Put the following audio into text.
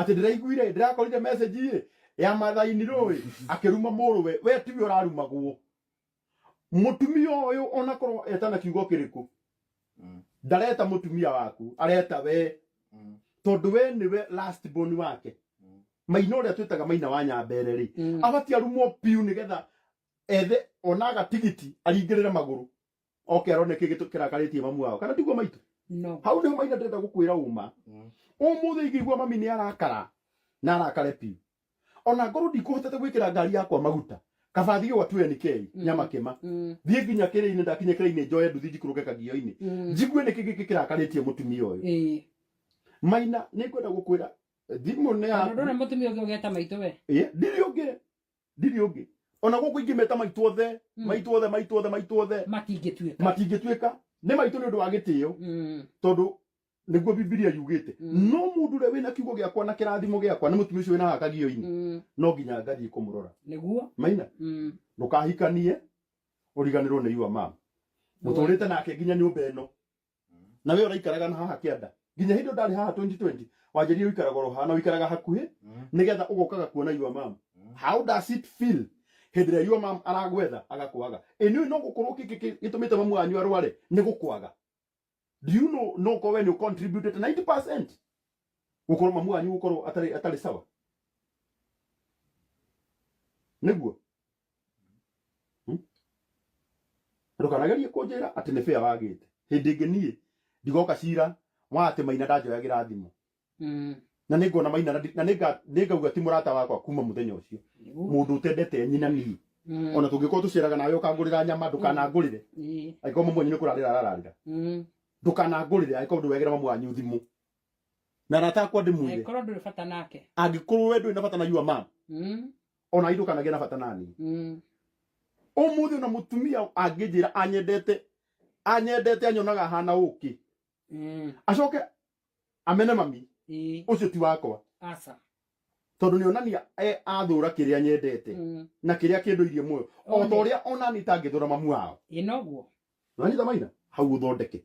ati ndiraiguire ndirakorire message ya mathaini roi akiruma muruwe we tiwe urarumagwo mutumia uyu onakorwo etana kiugo kiriku ndareta mutumia waku areta we tondu we niwe last born wake maina uria twitaga maina wa nyambere ri abati arumwo piu nigetha ethe onaga tigiti aringirire maguru oke arone kirakarĩtie mamu wao kana tiguo maitu no hau niho maina ndenda gukwira uma umuthi igigwa mami ni arakara na arakare piu ona ngoro ndikuhotete gwikira ngari yakwa maguta kabathi gwa 20k nyama kema thie nginya kire-ini ndakinye kire-ini njoye nduthi njikuruke kagio-ini njigue ni kiki kirakarĩtie mutumia uyu maina ni kwenda gukwira thimu ne ya ndona mutumia ungi ugeta maitu we ndiri ungi ona guku ingimeta maitu othe matingituika ni maitu ni undu wa gitio tondu niguo Biblia yugite no mundu ure wina kiugo giakwa na kirathimo giakwa ni mutumia ucio wina hakagio-ini no nginya ngathie kumurora niguo maina ndukahikanie uriganirwo ni yua mama muturite nake nginya nyumba ino na we uraikaraga na haha kianda nginya hindo ndari haha 2020 wanjirie uikaraga ro hana uikaraga hakuhi nigetha ugokaga kuona yua mama how does it feel hindire yua mama aragwetha agakwaga eni no gukorwo gitumite mamu anyu arware ni gukwaga do you know no ko when you contributed 90% gukorwo mamu anyu gukorwo atari sawa niguo ndukanagerie kunjira ati ni fair wagite hindi ingi nie ndigoka cira wa ati maina ndanjoyagira thimu na ningona maina na ningauga ti murata wakwa kuma muthenya ucio mundu utendete nyina ni ona tungikorwo tuciraga nawe ukangurira nyama ndukanangurire aiko mamu anyu ni kurarira ararira ndukanangurire aiko ndu wegira mamu anyu thimu na natakwa ndimuire aiko ndu bata nake angikorwo we ndu ina bata na yua mama ona idukanagia na bata nani umuthi na mutumia angijira anyendete anyonaga hana uki acoke amene mami ucio ti wakwa asa tondu ni onania athura kiria nyendete na kiria kinduirie muoyo o ta uria onani tangithura mamu wao inoguo nani ta maina hau uthondeke